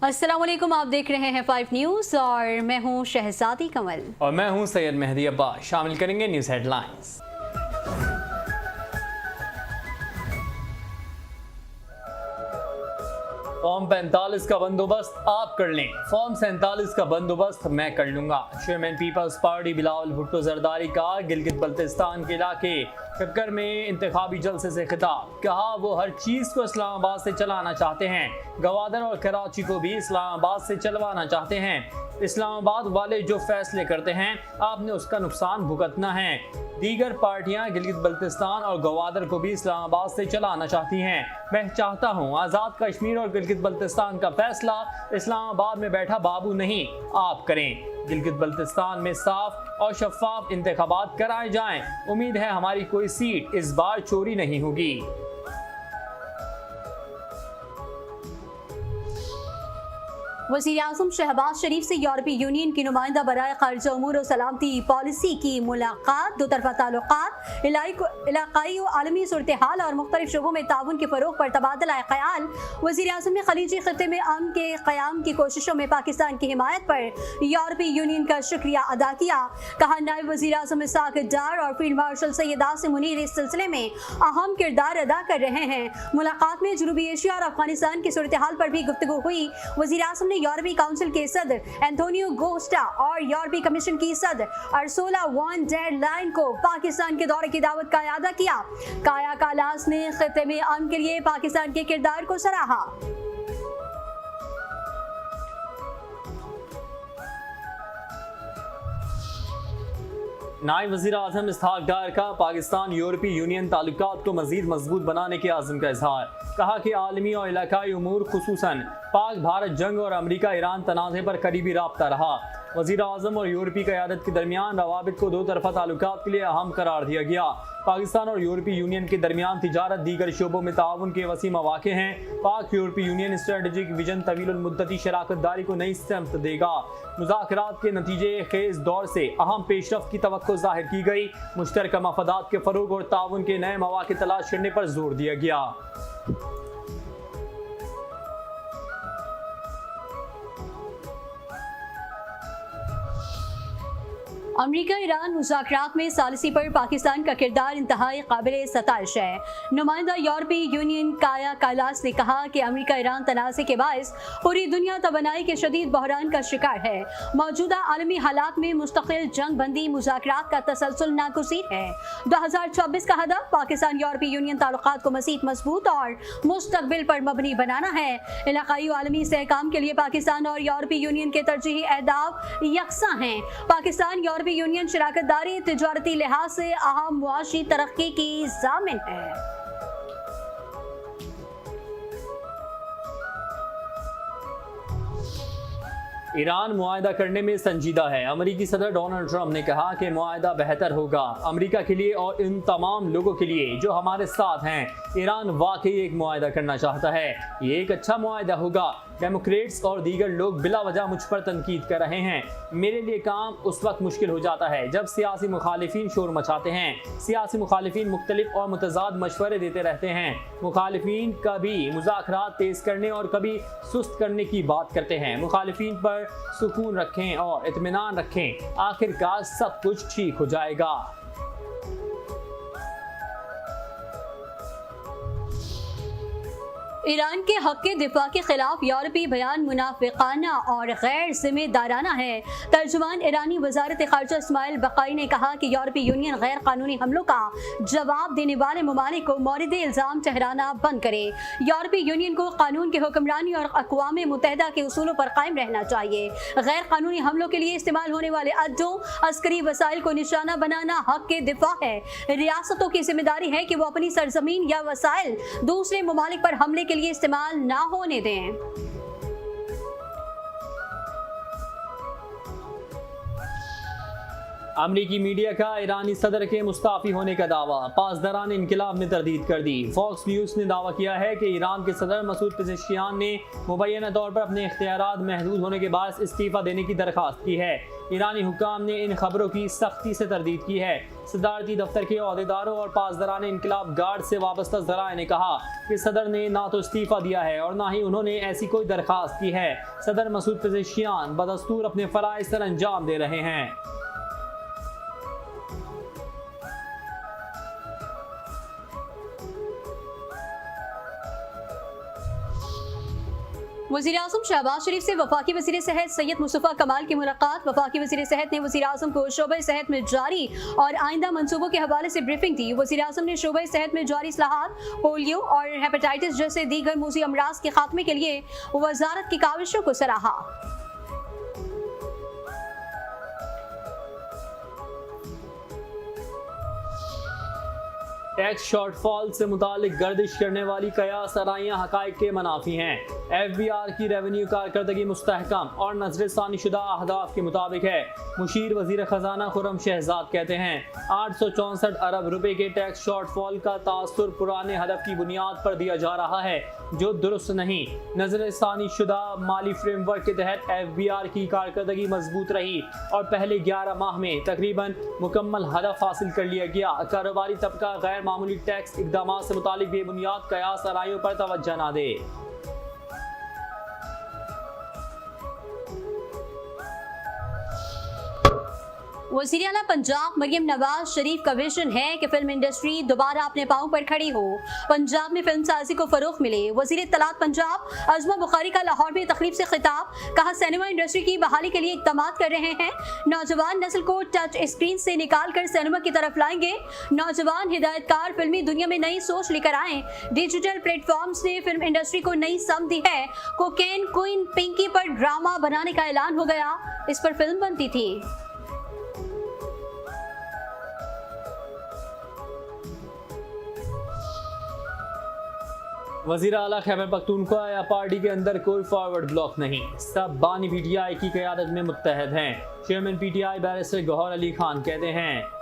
अस्सलाम वालेकुम, आप देख रहे हैं 5 न्यूज़ और मैं हूं शहजादी कमल और मैं हूं सैयद मेहदी अब्बास। शामिल करेंगे न्यूज़ हेडलाइंस। फॉर्म 45 का बंदोबस्त आप कर लें, फॉर्म 47 का बंदोबस्त मैं कर लूंगा। चेयरमैन पीपल्स पार्टी बिलावल भुट्टो जरदारी का गिलगित बल्तिस्तान के इलाके कक्कर में इंतखाबी जलसे से खिताब। कहा वो हर चीज़ को इस्लामाबाद से चलाना चाहते हैं, गवादर और कराची को भी इस्लामाबाद से चलवाना चाहते हैं। इस्लामाबाद वाले जो फैसले करते हैं आपने उसका नुकसान भुगतना है। दीगर पार्टियां गिलगित बल्तिस्तान और गवादर को भी इस्लामाबाद से चलाना चाहती हैं। मैं चाहता हूं आज़ाद कश्मीर और गिलगित बल्तिस्तान का फैसला इस्लामाबाद में बैठा बाबू नहीं आप करें। गिलगित बल्तिस्तान में साफ और शफाफ इंतखाबात कराए जाएं। उम्मीद है हमारी कोई सीट इस बार चोरी नहीं होगी। वज़ीर-ए-आज़म शहबाज शरीफ से यूरोपीय यूनियन की नुमाइंदा बराए खारिजा उमूर और सलामती पॉलिसी की मुलाकात। दो तरफा ताल्लुकात, इलाकाई और आलमी सूरत हाल और मुख्तलिफ शोबों में ताउन के फ़रोग़ पर तबादला ख्याल। वज़ीर-ए-आज़म ने खलीजी खित्ते में अमन के क़याम की कोशिशों में पाकिस्तान की हिमायत पर यूरोपीय यूनियन का शुक्रिया अदा किया। कहा नायब वज़ीर-ए-आज़म इसाक डार और फील्ड मार्शल सैयद आसिम मुनीर इस सिलसिले में अहम किरदार अदा कर रहे हैं। मुलाकात में जनूबी एशिया और अफगानिस्तान की सूरत हाल पर भी गुफ्तगू हुई। वज़ीर-ए-आज़म ने यूरोपीय काउंसिल के सदर एंटोनियो कोस्टा और यूरोपीय कमीशन की सदर अर्सुला वॉन डेर लायन को पाकिस्तान के दौरे की दावत का इआदा किया। काया कालास ने खित्ते में अमन के लिए पाकिस्तान के किरदार को सराहा। नायब वज़ीर-ए-आज़म इस्हाक डार का पाकिस्तान यूरोपीय यूनियन ताल्लुकात को मज़ीद मजबूत बनाने के आज़म का इजहार। कहा कि आलमी और इलाकाई उमूर खुसूसन पाक भारत जंग और अमरीका ईरान तनाज़े पर करीबी राब्ता रहा। वज़ीर-ए-आज़म और यूरोपीय क़यादत के दरमियान रवाबित को दो तरफा ताल्लुकात के लिए अहम करार दिया गया। पाकिस्तान और यूरोपीय यूनियन के दरमियान तिजारत दीगर शोबों में ताउन के वसी मौक़े हैं। पाक यूरोपीय यूनियन स्ट्रेटजिक विजन तवील मुद्दती शराकत दारी को नई समत देगा। मुज़ाकरात के नतीजे खेज दौर से अहम पेशरफ्त की तवक्को ज़ाहिर की गई। मुश्तरका मफादात के फ़रोग़ और ताउन के नए मौक़े तलाश करने पर जोर दिया गया। अमरीका ईरान मुज़ाकरात में सालिसी पर पाकिस्तान का किरदार इंतहाई काबिल सताइश है। नुमाइंदा यूरोपीय यूनियन काया कालास ने कहा कि अमरीका ईरान तनाज़े के बायस पूरी दुनिया तवानाई के शदीद बहरान का शिकार है। मौजूदा आलमी हालात में मुस्तकिल जंग बंदी मुज़ाकरात का तसलसल नागुज़ीर है। 2024 का हदफ पाकिस्तान यूरोपीय यूनियन ताल्लुकात को मज़ीद मजबूत और मुस्तक़बिल पर मबनी बनाना है। इलाकाई और आलमी इस्तेहकाम के लिए पाकिस्तान और यूरोपीय यूनियन के तरजीही अहदाफ यकसा हैं। पाकिस्तान यूरोपीय यूनियन शराकत दारी तिजारती लिहाज से अहम मुआशी तरक्की की ज़ामिन है। ईरान मुआहदा करने में संजीदा है। अमरीकी सदर डोनाल्ड ट्रंप ने कहा कि मुआहदा बेहतर होगा अमरीका के लिए और इन तमाम लोगों के लिए जो हमारे साथ हैं। ईरान वाकई एक मुआहदा करना चाहता है, ये एक अच्छा मुआहदा होगा। डेमोक्रेट्स और दीगर लोग बिला वजह मुझ पर तनकीद कर रहे हैं। मेरे लिए काम उस वक्त मुश्किल हो जाता है जब सियासी मुखालिफिन शोर मचाते हैं। सियासी मुखालिफिन मुख्तलिफ और मुतजाद मशवरे देते रहते हैं। मुखालिफिन कभी मुज़ाकरात तेज करने और कभी सुस्त करने की बात करते हैं। मुखालिफिन पर सुकून रखें और इत्मीनान रखें, आखिरकार सब कुछ ठीक हो जाएगा। ईरान के हक के दिफा के खिलाफ यूरोपीय बयान मुनाफिकाना और गैर जिम्मेदाराना है। तर्जुमान ईरानी वजारत खारजा इस्माइल बकाई ने कहा कि यूरोपीय यूनियन गैर कानूनी हमलों का जवाब देने वाले ममालिक को मौरिद इल्ज़ाम ठहराना बंद करे। यूरोपीय यूनियन को कानून की हुक्मरानी और अक़वाम मुत्तहिदा के उसूलों पर कायम रहना चाहिए। गैर कानूनी हमलों के लिए इस्तेमाल होने वाले अड्डों अस्करी वसाइल को निशाना बनाना हक के दिफा है। रियासतों की जिम्मेदारी है कि वो अपनी सरजमीन या वसाइल दूसरे ममालिक पर हमले के लिए इस्तेमाल ना होने दें। अमरीकी मीडिया का ईरानी सदर के मुस्ताफी होने का दावा, पासदारान इनकलाब ने तरदीद कर दी। फॉक्स न्यूज़ ने दावा किया है कि ईरान के सदर मसूद पेज़ेश्कियान ने मुबैना तौर पर अपने इख्तियारात महदूद होने के बाद इस्तीफ़ा देने की दरख्वास्त की है। ईरानी हुक्काम ने इन खबरों की सख्ती से तरदीद की है। सदारती दफ्तर के अहदेदारों और पासदारान इनकलाब गार्ड से वाबस्ता ज़राए ने कहा कि सदर ने ना तो इस्तीफ़ा दिया है और ना ही उन्होंने ऐसी कोई दरख्वास्त की है। सदर मसूद पेज़ेश्कियान बदस्तूर अपने फ़राइज़ सर अंजाम दे रहे हैं। वज़ीर आज़म शहबाज शरीफ से वफाकी वज़ीर सेहत सैयद मुस्तफ़ा कमाल की मुलाकात। वफाकी वज़ीर सेहत ने वज़ीर आज़म को शोबे सेहत में जारी और आइंदा मंसूबों के हवाले से ब्रीफिंग दी। वज़ीर आज़म ने शोबे सेहत में जारी इस्लाहात, पोलियो और हेपेटाइटिस जैसे दीगर मूसी अमराज के खात्मे के लिए वजारत की काविशों को सराहा। टैक्स शॉर्टफॉल से मुतालिक गर्दिश करने वाली कयास आराइयाँ हक़ाइक़ के मनाफी हैं। FBR की रेवेन्यू कारकर्दगी मुस्तहकम और नज़रसानी शुदा अहदाफ के मुताबिक है। मुशीर वज़ीर ख़जाना खुर्रम शहजाद कहते हैं 864 अरब रुपए के टैक्स शॉर्टफॉल का तासुर पुराने हदफ की बुनियाद पर दिया जा रहा है, जो दुरुस्त नहीं। नज़रसानी शुदा माली फ्रेमवर्क के तहत FBR की कारकर्दगी मजबूत रही और पहले 11 माह में तकरीबन मुकम्मल हदफ हासिल कर लिया गया। कारोबारी तबका गैर मामूली टैक्स इक़दामात से मुतालिक बेबुनियाद कयास आराइयों पर तवज्जो न दे। वज़ीर आला पंजाब मरियम नवाज शरीफ का विजन है कि फिल्म इंडस्ट्री दोबारा अपने पांव पर खड़ी हो, पंजाब में फिल्म साजी को फरोग मिले। वज़ीर इत्तलात पंजाब अज़मा बुखारी का लाहौर में तकरीब से खिताब, कहा सिनेमा इंडस्ट्री की बहाली के लिए इक़दाम कर रहे हैं। नौजवान नस्ल को टच स्क्रीन से निकाल कर सिनेमा की तरफ लाएंगे। नौजवान हिदायतकार फिल्मी दुनिया में नई सोच लेकर आए। डिजिटल प्लेटफॉर्म्स ने फिल्म इंडस्ट्री को नई समत दी है। कोकेन क्वीन पिंकी पर ड्रामा बनाने का ऐलान हो गया, इस पर फिल्म बनती थी। वज़ीर आला खैबर पख्तूनख्वा या पार्टी के अंदर कोई फॉरवर्ड ब्लॉक नहीं, सब बानी PTI की क़यादत में मुत्तहद हैं। Chairman PTI barrister Gohar Ali Khan कहते हैं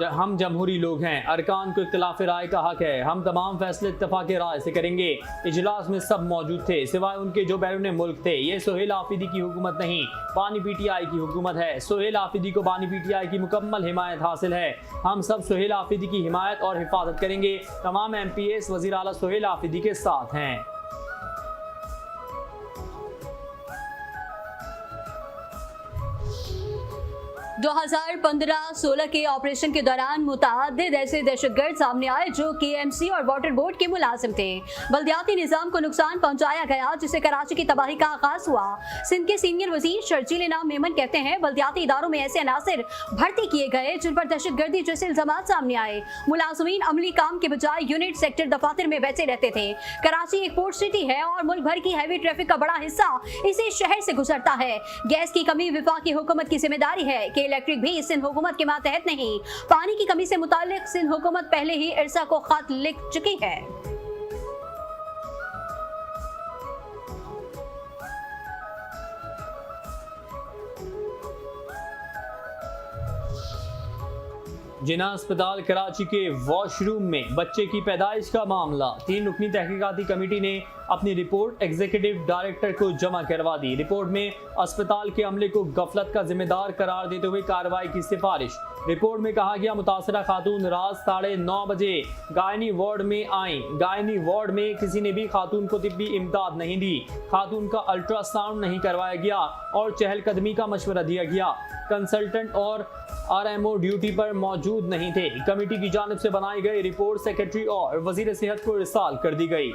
हम जमहूरी लोग हैं, अरकान को इख्तिलाफ राय का हक है, हम तमाम फैसले इत्तफाक़ राय से करेंगे। इजलास में सब मौजूद थे सिवाय उनके जो बैरून मुल्क थे। ये सोहेल आफिदी की हुकूमत नहीं, बानी PTI की हुकूमत है। सोहेल आफिदी को बानी PTI की मुकम्मल हिमायत हासिल है। हम सब सोहेल आफिदी की हिमायत और हिफाजत करेंगे। तमाम MPs वज़ीर आला सोहेल आफिदी के साथ हैं। 2015-16 के ऑपरेशन के दौरान मुतअद्दिद ऐसे दहशतगर्द सामने आए जो KMC और वाटर बोर्ड के मुलाजिम थे। बल्दियाती निज़ाम को नुकसान पहुंचाया गया, जिससे कराची की तबाही का आगाज हुआ। सिंध के सीनियर वजीर शर्जील इनाम मेमन कहते हैं बल्दियाती इदारों में ऐसे अनासिर भर्ती किए गए जिन पर दहशतगर्दी जैसे इल्जाम सामने आए। मुलाजिमीन अमली काम के बजाय यूनिट सेक्टर दफातर में बैठे रहते थे। कराची एक पोर्ट सिटी है और मुल्क भर की हैवी ट्रैफिक का बड़ा हिस्सा इसी शहर से गुजरता है। गैस की कमी वफाकी हुकूमत की जिम्मेदारी है कि इलेक्ट्रिक भी सिंध हुकूमत के मातहत नहीं। पानी की कमी से मुताल्लिक सिंध हुकूमत पहले ही इरसा को खत लिख चुकी है। जिना अस्पताल कराची के वॉशरूम में बच्चे की पैदाइश का मामला, 3 रुकनी तहकीकाती कमेटी ने अपनी रिपोर्ट एग्जीक्यूटिव डायरेक्टर को जमा करवा दी। रिपोर्ट में अस्पताल के अमले को गफलत का जिम्मेदार करार देते हुए कार्रवाई की सिफारिश। रिपोर्ट में कहा गया मुतासरा खातून रात 9:30 बजे गायनी वार्ड में आई। गायनी वार्ड में किसी ने भी खातून को तिब्बी इमदाद नहीं दी। खातून का अल्ट्रासाउंड नहीं करवाया गया और चहलकदमी का मशवरा दिया गया। कंसल्टेंट और RMO ड्यूटी पर मौजूद नहीं थे। कमेटी की जानिब से बनाई गई रिपोर्ट सेक्रेटरी और वजीर सेहत को इरसाल कर दी गई।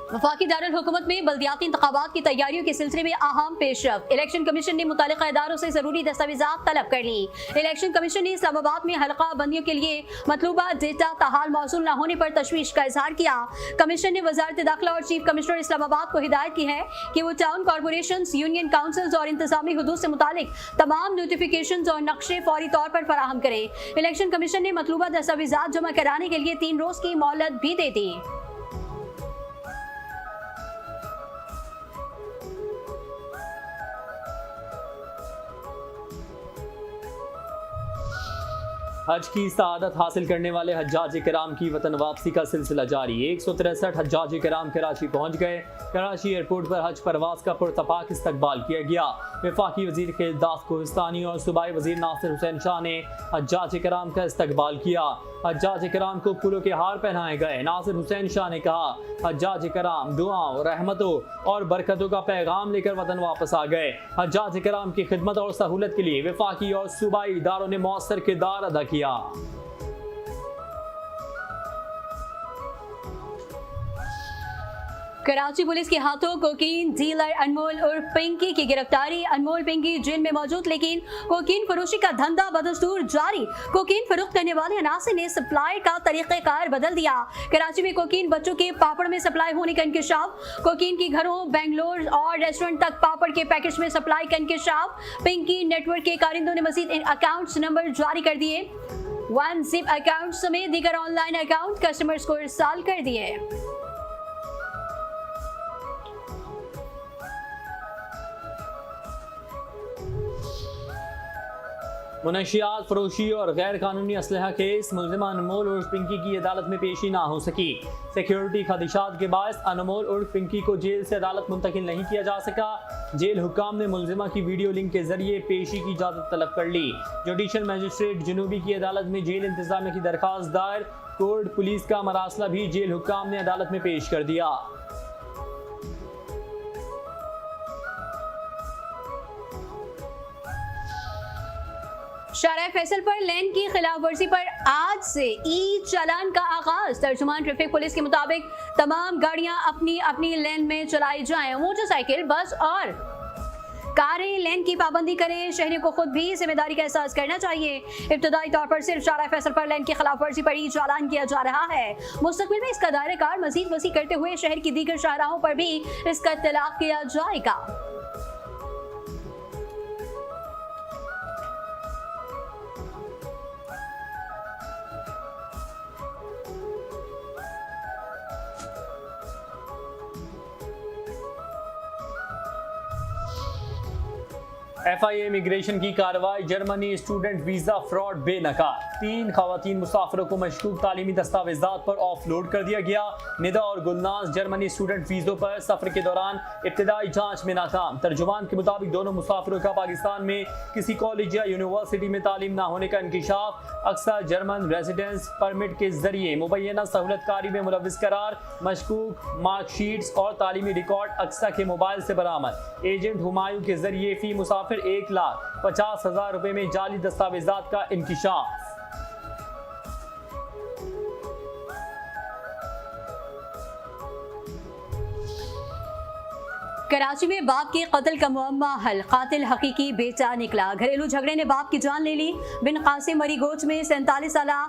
वफाकी दारुल हुकूमत में बल्दियाती इंतखाबात की तैयारियों के सिलसिले में अहम पेशरफ्त। इलेक्शन कमीशन ने मुतालिका इदारों से जरूरी दस्तावेजात तलब कर ली। इलेक्शन कमीशन ने इस्लामाबाद में हल्का बंदियों के लिए मतलूबा डेटा ताहाल मौसूल न होने पर तशवीश का इजहार किया। कमीशन ने वजारत दाखिला और चीफ कमिश्नर इस्लामाबाद को हिदायत की है कि वो टाउन कॉरपोरेशन, यूनियन काउंसिल्स और इंतजामी हुदूद से मुतालिक तमाम नोटिफिकेशन और नक्शे फौरी तौर पर फराहम करे। इलेक्शन कमीशन ने मतलूबा दस्तावेजात जमा कराने के लिए 3 रोज की मोहलत भी दे दी। हज की सआदत हासिल करने वाले हज्जाज कराम की वतन वापसी का सिलसिला जारी। 163 हज्जाज कराम कराची पहुंच गए। कराची एयरपोर्ट पर हज परवाज का पुरतपाक इस्तकबाल किया गया। वफाकी वजीर खिलदास कोहिस्तानी और सूबाई वजीर नासिर हुसैन शाह ने हज्जाज कराम का इस्तकबाल किया। हज्जाज कराम को फूलों के हार पहनाए गए। नासिर हुसैन शाह ने कहा, हज्जाज कराम दुआओं, रहमतों और बरकतों का पैगाम लेकर वतन वापस आ गए। हज्जाज कराम की खिदमत और सहूलत के लिए वफाकी और सूबाई इदारों ने मौसर किरदार अदा किया। कराची पुलिस के हाथों कोकीन डीलर अनमोल उर्फ पिंकी की गिरफ्तारी। अनमोल पिंकी जेल में मौजूद, लेकिन कोकीन फरोशी का धंधा बदस्तूर जारी। कोकीन फरोख्त करने वाले अनासर ने सप्लाई का तरीक़ेकार बदल दिया। कराची में कोकीन बच्चों के पापड़ में सप्लाई होने का इंकशाफ। कोकीन की घरों, बेंगलोर और रेस्टोरेंट तक पापड़ के पैकेज में सप्लाई का इंकशाफ। पिंकी नेटवर्क के कारिंदों ने मजीद अकाउंट्स नंबर जारी कर दिए। वन जिप अकाउंट समेत दीगर ऑनलाइन अकाउंट कस्टमर्स को इरसाल कर दिए। मुनशियात फरोशी और गैर कानूनी असलहा केस मुलजिमा अनमोल उर्फ पिंकी की अदालत में पेशी ना हो सकी। सिक्योरिटी खदशात के बायस अनमोल उर्फ पिंकी को जेल से अदालत मुंतकिल नहीं किया जा सका। जेल हुक्काम ने मुलजिमा की वीडियो लिंक के जरिए पेशी की इजाजत तलब कर ली। जुडिशल मजिस्ट्रेट जुनूबी की अदालत में जेल इंतजामिया की दरखास्त दायर। कोर्ट पुलिस का मरासला भी जेल हुक्काम ने अदालत में पेश कर दिया। शारा फैसल पर लेन की खिलाफ वर्जी पर आज से ई चालान का आगाज। तर्जुमान ट्रैफिक पुलिस के मुताबिक तमाम गाड़ियां अपनी अपनी लेन में चलाई जाएं। मोटरसाइकिल, बस और कारें लेन की पाबंदी करें। शहरियों को खुद भी जिम्मेदारी का एहसास करना चाहिए। इब्तदाई तौर पर सिर्फ शारा फैसल पर लेन की खिलाफ वर्जी पर ही चालान किया जा रहा है। मुस्तकबिल में इसका दायरा कार मजीद वसी करते हुए शहर की दीगर शाहराहों पर भी इसका इत्तलाक किया जाएगा। FIA इमिग्रेशन की कार्रवाई। जर्मनी स्टूडेंट वीजा फ्रॉड बेनकाब। 3 खवातीन मुसाफिरों को मशकूक तालीमी दस्तावेजात पर ऑफलोड कर दिया गया। निदा और गुलनाज जर्मनी स्टूडेंट वीजों पर सफर के दौरान इब्तदाई जांच में नाकाम। तर्जुमान के मुताबिक दोनों मुसाफिरों का पाकिस्तान में किसी कॉलेज या यूनिवर्सिटी में तालीम ना होने का इंकिशाफ। अक्सर जर्मन रेजिडेंस परमिट के जरिए मुबैना सहूलतकारी में मुलविस करार। मशकूक मार्कशीट्स और तालीमी रिकॉर्ड अक्सा के मोबाइल से बरामद। एजेंट हुमायूं के जरिए फी मुसाफिर 1,50,000 रुपए में जाली दस्तावेजात का इंकिशाफ। कराची में बाप के कत्ल का मुअम्मा हल। कातिल हकीकी बेटा निकला। घरेलू झगड़े ने बाप की जान ले ली। बिन कासिम मरीगोच में 47 साला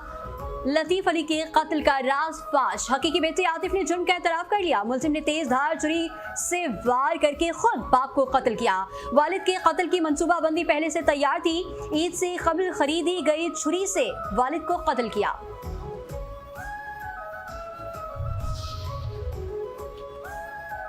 लतीफ अली के कत्ल का राज फाश। हकीकी बेटे आतिफ ने जुर्म का एतराफ कर लिया। मुलजिम ने तेज धार छुरी से वार करके खुद बाप को कत्ल किया। वालिद के कत्ल की मंसूबाबंदी पहले से तैयार थी। ईद से कबल खरीदी गई छुरी से वालिद को कत्ल किया।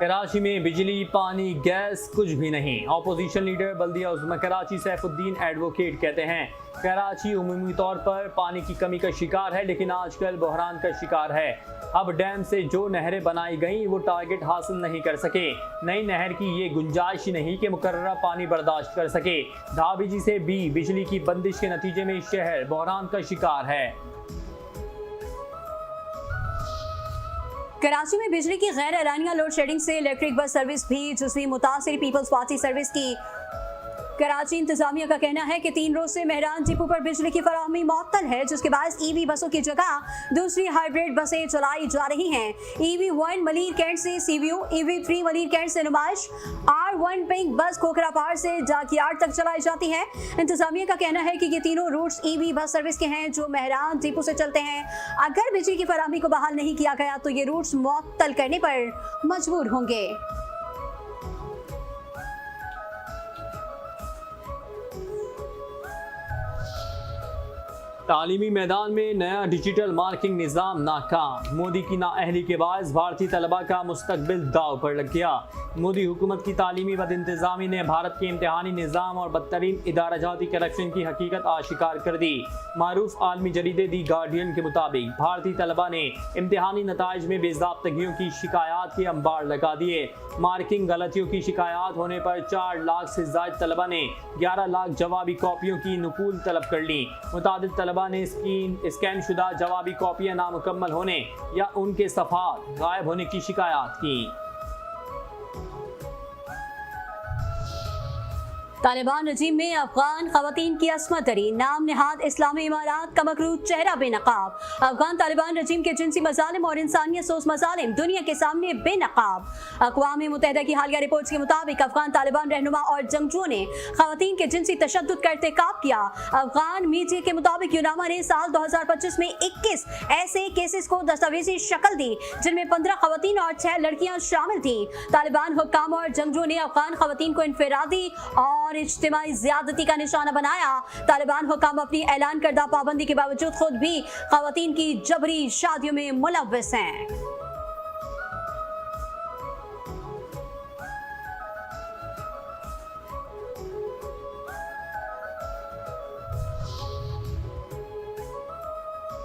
कराची में बिजली, पानी, गैस कुछ भी नहीं। अपोजिशन लीडर बल्दिया उज़्मा कराची सैफुद्दीन एडवोकेट कहते हैं, कराची उमूमी तौर पर पानी की कमी का शिकार है, लेकिन आजकल बहरान का शिकार है। अब डैम से जो नहरें बनाई गई वो टारगेट हासिल नहीं कर सके। नई नहर की ये गुंजाइश ही नहीं कि मुकर्ररा पानी बर्दाश्त कर सके। धाबीजी से भी बिजली की बंदिश के नतीजे में शहर बहरान का शिकार है। कराची में बिजली की गैर एलानिया लोड शेडिंग से इलेक्ट्रिक बस सर्विस भी जुज़वी मुतासिर। पीपल्स पार्टी सर्विस की कराची इंतजामिया का कहना है कि 3 रोज से मेहरान डिपो पर बिजली की फराहमी मुअत्तल है, जिसके बाद ईवी बसों की जगह दूसरी हाइब्रिड बसें चलाई जा रही हैं। EV1 मलीर कैंट से सीव्यू, EV3 मलीर कैंट से नुमाइश, R1 पिंक बस खोखरा पहाड़ से डाकयार्ड तक चलाई जाती है। इंतजामिया का कहना है कि ये तीनों रूट्स EV बस सर्विस के हैं जो मेहरान डिपो से चलते हैं। अगर बिजली की फराहमी को बहाल नहीं किया गया तो ये रूट्स मुअत्तल करने पर मजबूर होंगे। तालीमी मैदान में नया डिजिटल मार्किंग निज़ाम नाकाम। मोदी की नाअहली के बायस भारतीय तलबा का मुस्तकबिल दाव पर लग गया। मोदी हुकूमत की तालीमी बदइंतज़ामी ने भारत के इम्तिहानी निज़ाम और बदतरीन इदाराजाती करप्शन की हकीकत आशिकार कर दी। मारूफ आलमी जरीदे दी गार्डियन के मुताबिक भारतीय तलबा ने इम्तिहानी नताइज में बेज़ाब्तगियों की शिकायत के अंबार लगा दिए। मार्किंग गलतियों की शिकायत होने पर 4 लाख से ज़ायद तलबा ने 11 लाख जवाबी कॉपियों की नकूल तलब कर ली। मुतादिद तलबा ने स्कैन शुदा जवाबी कॉपियाँ नामुकम्मल होने या उनके सफ़ात गायब होने की शिकायत की। तालिबान रजीम में अफगान खवातीन की अस्मत दरी। नाम निहाद इस्लामी इमारात का मकरू चेहरा बेनकाब। अफगान तालिबान रजीम के जिनसी मजालिम और इंसानियत सोस मजालिम दुनिया के सामने बेनकाब। अक़वाम मुत्तहिदा की हालिया रिपोर्ट्स के मुताबिक अफगान तालिबान रहनुमा और जंगजुओं ने खवातीन के जिनसी तशद्दुद का इर्तिकाब किया। अफगान मीडिया के मुताबिक यूनामा ने साल 2025 में 21 ऐसे केसेस को दस्तावेजी शक्ल दी जिनमें 15 खवातीन और 6 लड़कियां शामिल थी। तालिबान हुक्काम और जंगजुओं ने अफगान खवातीन को इनफरादी और इज्तिमाई ज़्यादती का निशाना बनाया। तालिबान हुक्काम अपनी ऐलान करदा पाबंदी के बावजूद खुद भी खवातीन की जबरी शादियों में मुलव्वस हैं।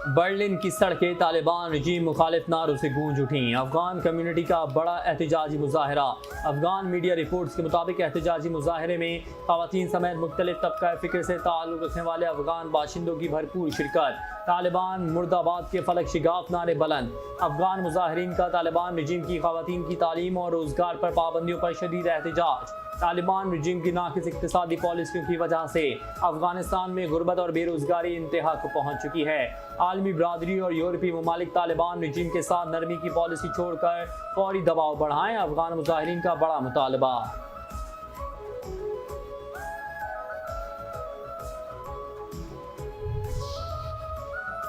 बर्लिन की सड़कें तालिबान रजीम मुखालिफ नारों से गूंज उठीं। अफगान कम्युनिटी का बड़ा एहतजाजी मुजाहरा। अफगान मीडिया रिपोर्ट्स के मुताबिक एहतजाजी मुजाहरे में खवातीन समेत मुख्तलिफ तबका फ़िक्र से ताल्लुक़ रखने वाले अफगान बाशिंदों की भरपूर शिरकत। तालिबान मुर्दाबाद के फलक शिगाफ नारे बुलंद। अफगान मुजाहरीन का तालिबान रजीम की खवातीन की तालीम और रोज़गार पर पाबंदियों पर शदीद एहतजाज। तालिबान रजीम की नाक़िस इक़्तिसादी पॉलिसियों की वजह से अफगानिस्तान में गुर्बत और बेरोज़गारी इंतहा को पहुँच चुकी है। आलमी बरादरी और यूरोपीय ममालिक तालिबान रजीम के साथ नरमी की पॉलिसी छोड़कर फौरी दबाव बढ़ाएं। अफगान मुजाहिरीन का बड़ा मुतालबा।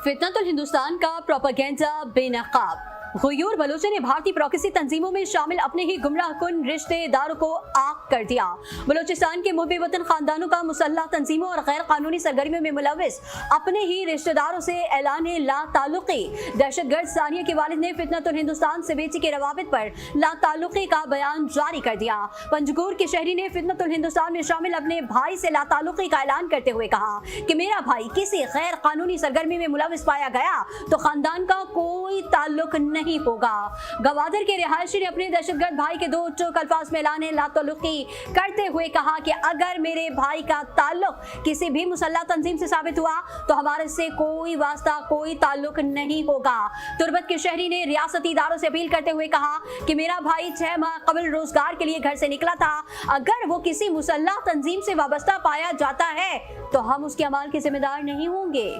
फितनतुल हिंदुस्तान का प्रोपेगेंडा बेनकाब। गुयूर बलोचों ने भारतीय प्रॉक्सी तंजीमों में शामिल अपने ही गुमराहकुन रिश्तेदारों को आग कर दिया। बलोचिस्तान के मुहब्बे वतन खानदानों का मुसल्लह तंजीमों और गैर कानूनी सरगर्मियों में मुलव्वस अपने ही रिश्तेदारों से ऐलान ला ताल्लुकी। दहशतगर्द सानिया के वालिद ने फितनतुल हिंदुस्तान से बेटी के रवाबित पर ला ताल्लुकी का बयान जारी कर दिया। पंजगुर के शहरी ने फितनतुल हिंदुस्तान में शामिल अपने भाई से ला ताल्लुकी का ऐलान करते हुए कहा कि मेरा भाई किसी गैर कानूनी सरगर्मी में मुलव्वस पाया गया तो खानदान का कोई ताल्लुक नहीं होगा। गवादर के रिहायशी ने अपने दहशतगर्द भाई के 2 चोक अल्फाज में ऐलान ला ताल्लुकी करते हुए कहा कि अगर मेरे भाई का ताल्लुक किसी भी मुसल्लह तंजीम से साबित हुआ तो हमारे से कोई वास्ता कोई ताल्लुक नहीं होगा। तुर्बत के शहरी ने रियासती इदारों से अपील करते हुए कहा कि मेरा भाई 6 माह कबल रोजगार के लिए घर से निकला था। अगर वो किसी मुसल्लह तंजीम से वाबस्ता पाया जाता है तो हम उसके अमाल के जिम्मेदार नहीं होंगे।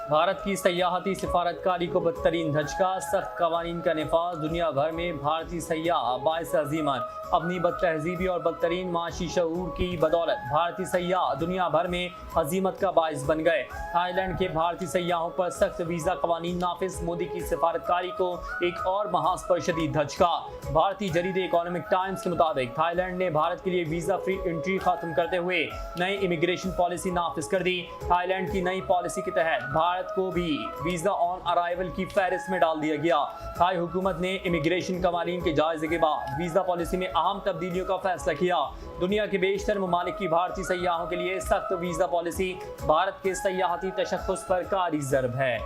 भारत की सयाहती सिफारतकारी को बदतरीन धचका। सख्त कवानीन का निफाज। दुनिया भर में भारतीय सयाह बाइस अजीमत। अपनी बदतहजीबी और बदतरीन माशी शऊर की बदौलत भारतीय सयाह दुनिया भर में अजीमत का बाइस बन गए। थाईलैंड के भारतीय सयाहों पर सख्त वीज़ा कवानीन नाफिज। मोदी की सिफारतकारी को एक और महाज पर शदीद धचका। भारतीय जरीदे इकोनॉमिक टाइम्स के मुताबिक थाईलैंड ने भारत के लिए वीज़ा फ्री एंट्री खत्म करते हुए नई इमिग्रेशन पॉलिसी नाफिज कर दी। थाईलैंड की नई पॉलिसी के तहत भारत को भी वीज़ा ऑन अराइवल की फहरिस्त में डाल दिया गया। थाई हुकूमत ने इमिग्रेशन कवानीन के जायजे के बाद वीज़ा पॉलिसी में अहम तब्दीलियों का फैसला किया। दुनिया के बेशतर ममालिक की भारतीय सयाहों के लिए सख्त वीज़ा पॉलिसी भारत के सयाहती तशख्खुस पर कारी ज़र्ब है।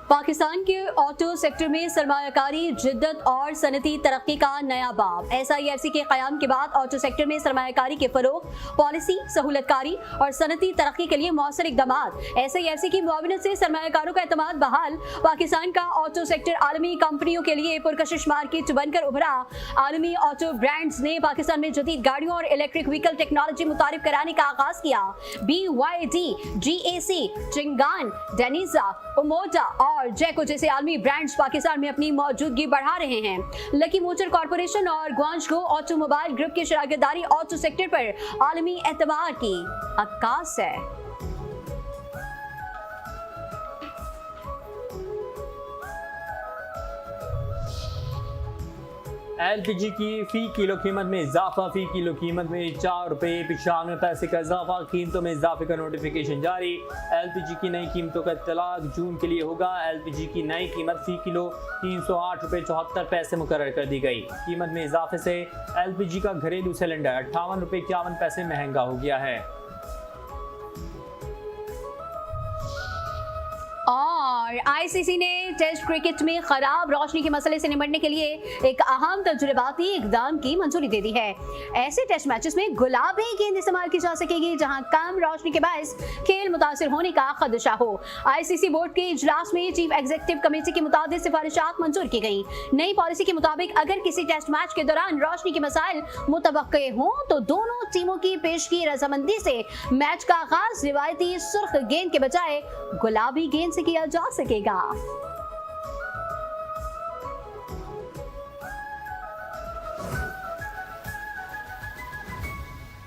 पाकिस्तान के ऑटो सेक्टर में सरमायाकारी जिद्दत और सनती तरक्की का नया बाब। SIFC के क़याम के बाद ऑटो सेक्टर में सरमायाकारी के फ़रोग़, पॉलिसी, सहूलतकारी और सनती तरक्की के लिए मौसर इक़दामात। SIFC की मुआवनत से सरमायाकारों का एतमाद बहाल। पाकिस्तान का ऑटो सेक्टर आलमी कंपनियों के लिए पुरकशिश मार्केट बनकर उभरा। आलमी ऑटो ब्रांड्स ने पाकिस्तान में जदीद गाड़ियों और इलेक्ट्रिक व्हीकल टेक्नोलॉजी मुतारिफ कराने का आगाज किया। BYD, GAC, चिंगान, डेनिजा, उमोटा और और जैको जैसे आलमी ब्रांड्स पाकिस्तान में अपनी मौजूदगी बढ़ा रहे हैं। लकी मोटर कॉर्पोरेशन और ग्वांजगो ऑटोमोबाइल ग्रुप की शराकतदारी ऑटो सेक्टर पर आलमी एतबार की अक्कास है। LPG की फी किलो कीमत में इजाफा, फी किलो कीमत में 4 रुपये 95 पैसे का इजाफा, कीमतों में इजाफे का नोटिफिकेशन जारी। LPG की नई कीमतों का इत्तलाक जून के लिए होगा। LPG की नई कीमत फी किलो 308 रुपये 74 पैसे मुकर्रर कर दी गई। कीमत में इजाफे से LPG का घरेलू सिलेंडर 58 रुपये 51 पैसे महंगा हो गया है। और ICC ने टेस्ट क्रिकेट में खराब रोशनी के मसले से निपटने के लिए एक अहम तजुर्बाती इकदाम की मंजूरी दे दी है। ऐसे टेस्ट मैचेस में गुलाबी गेंद इस्तेमाल की जा सकेगी जहां कम रोशनी के बायस खेल मुतासिर होने का खदशा हो। ICC बोर्ड के इजलास में चीफ एग्जीक्यूटिव कमेटी की मुताबिक सिफारिशात मंजूर की गई। नई पॉलिसी के मुताबिक अगर किसी टेस्ट मैच के दौरान रोशनी के मसाइल मुतवक्के हों तो दोनों टीमों की पेशगी रजामंदी से मैच का आगाज रिवायती सुर्ख गेंद के बजाय गुलाबी गेंद से किया जा सकेगा।